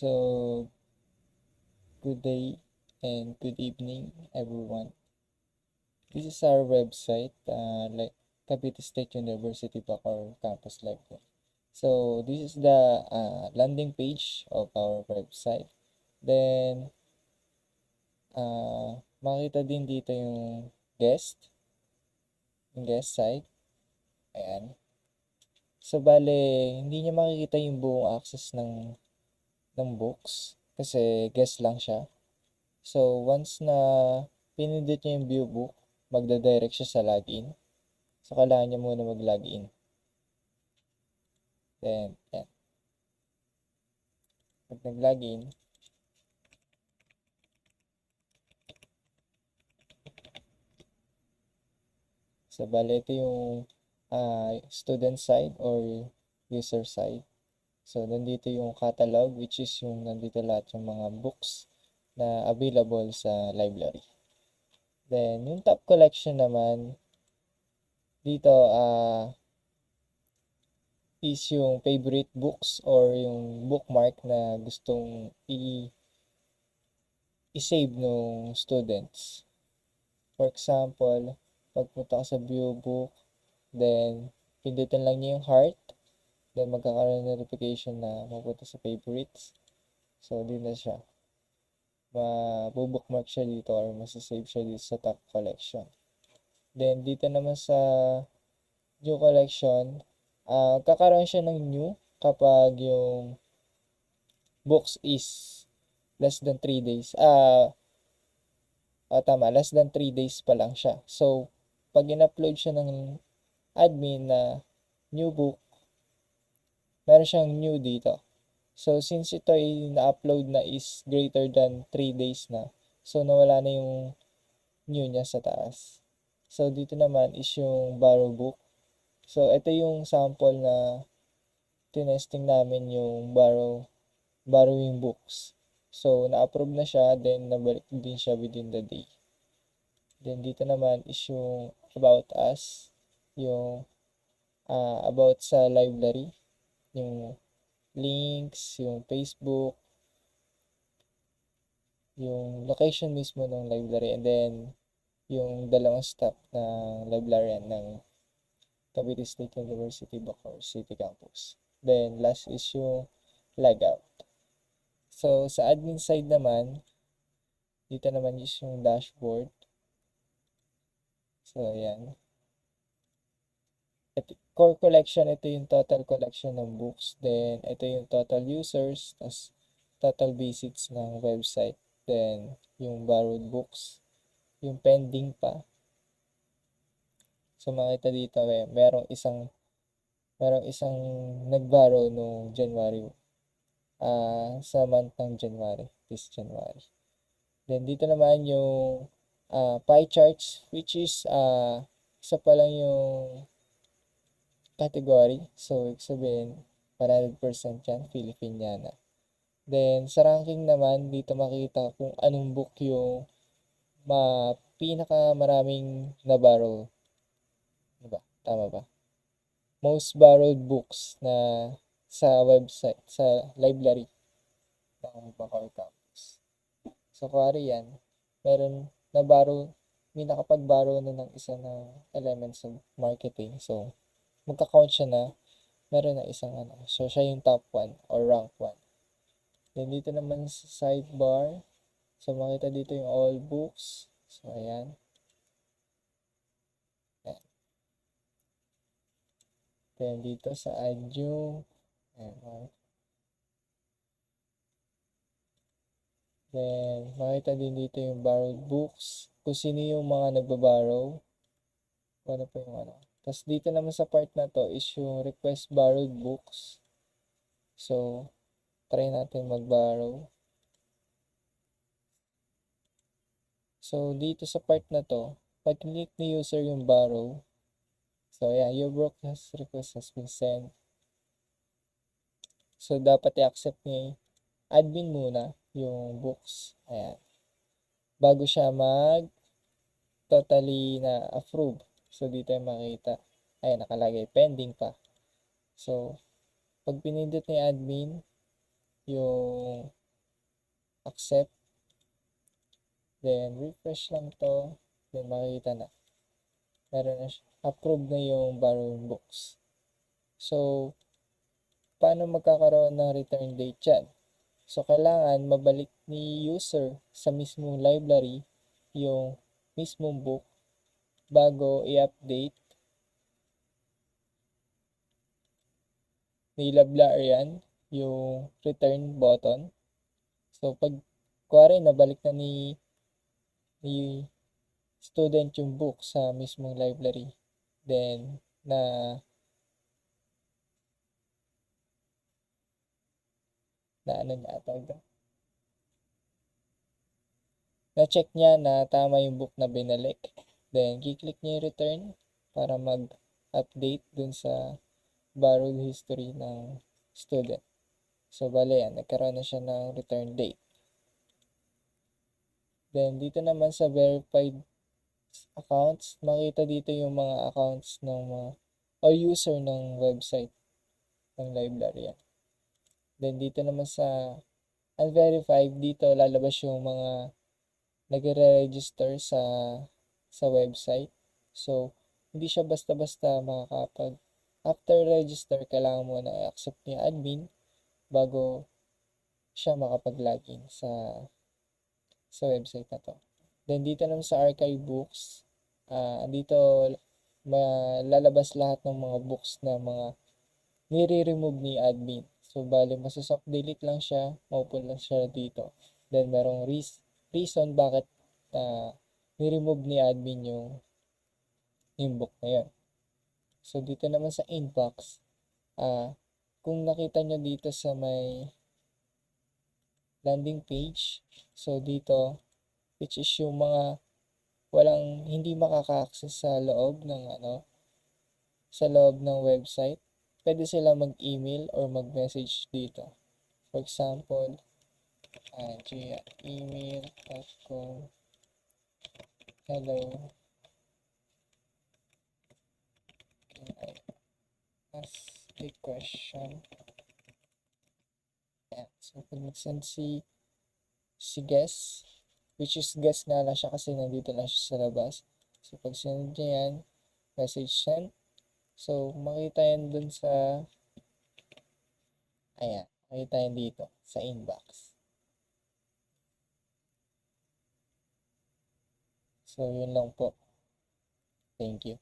So, good day and good evening, everyone. This is our website, like Cavite State University Bacoor Campus Library. So, this is the landing page of our website. Then, makita din dito yung guest site. Ayan. So, bale, hindi niya makikita yung buong access ng books kasi guest lang siya. So, once na pinindot niya yung view book, magda-direct siya sa login. So, kailangan niya muna mag-login. Then, yan. Pag nag-login, so, bale, ito yung student side or user side. So, nandito yung catalog, which is yung nandito lahat yung mga books na available sa library. Then, yung top collection naman, dito is yung favorite books or yung bookmark na gustong i-save ng students. For example, pagpunta ka sa view book, then pindutin lang niya yung heart, then magkakaroon ng notification na mapunta sa favorites. So, di na siya. Mabubookmark siya dito or masasave siya dito sa top collection. Then, dito naman sa new collection, kakaroon siya ng new kapag yung books is less than 3 days. Less than 3 days pa lang siya. So, pag in-upload siya ng admin na new book, meron siyang new dito. So, since ito ay na-upload na is greater than 3 days na, so nawala na yung new niya sa taas. So, dito naman is yung borrow book. So, ito yung sample na tinesting namin yung borrowing books. So, na-approve na siya, then nabalik din siya within the day. Then, dito naman is yung about us, yung about sa library, yung links, yung Facebook, yung location mismo ng library, and then yung dalawang staff na librarian ng Cavite State University Bacoor City Campus. Then last is yung logout. So sa admin side naman, dito naman is yung dashboard. So ayan. Core collection, ito yung total collection ng books. Then ito yung total users, tas total visits ng website. Then yung borrowed books, yung pending pa. So makita dito merong isang nag-borrow noong January, sa month ng January, this January. Then dito naman yung pie charts, which is isa pa lang yung category. So, ibig sabihin, 100% yan, Filipiniana. Then, sa ranking naman, dito makita kung anong book yung pinaka maraming na-borrow. Diba? Tama ba? Most borrowed books na sa website, sa library ng Bacoor Campus. So, kuwari yan, meron na-borrow, may nakapag-borrow na ng isa na elements of marketing. So, magka-count siya na meron na isang ano. So, siya yung top 1 or rank 1. Then, dito naman sa sidebar, so, makita dito yung all books. So, ayan. Ayan. Then, dito sa add new. Ayan. Then, makita din dito yung borrowed books. Kung sino yung mga nagbaborrow. Ano pa yung ano. Tapos dito naman sa part na to is yung request borrowed books. So, try natin mag-borrow. So, dito sa part na to, pag click ni user yung borrow, so yeah, your book request has been sent. So, dapat i-accept niya admin muna yung books. Ayan. Bago siya totally na approve. So, dito yung makita. Ayan, nakalagay pending pa. So, pag pinindot ni admin, yung accept, then refresh lang to, then makikita na meron na siya, approve na yung borrowing books. So paano magkakaroon ng return date yan? So kailangan mabalik ni user sa mismong library yung mismong book bago i-update. Nilabla yan yung return button. So pag kuwari nabalik na ni student yung book sa mismong library, then na ano niya tawag doon, na-check niya na tama yung book na binalik, then kiklik niya yung return para mag-update dun sa borrowed history ng student. So bale yan, nagkaroon na siya ng return date. Then dito naman sa verified accounts, makita dito yung mga accounts ng mga or user ng website ng library. Then dito naman sa unverified, dito lalabas yung mga nagre-register sa website. So hindi siya basta-basta makakapag after register, kailangan mo na i-accept ni admin bago siya makapag-login sa website na to. Then dito naman sa archive books, dito malalabas lahat ng mga books na mga nire-remove ni admin. So bali masosoft delete lang siya, open lang siya dito. Then merong reason bakit ni-remove ni admin yung book na yun. So dito naman sa inbox, kung nakita nyo dito sa may landing page, so dito, which is yung mga hindi makaka-access sa loob ng website, pwede sila mag-email or mag-message dito. For example, gmail.com, hello, can I ask a question? Ayan. So pag nag-send si guest, which is guest nga lang siya kasi nandito lang siya sa labas. So pag send niya yan, message send. So makita yan dun sa makita yan dito sa inbox. So yun lang po. Thank you.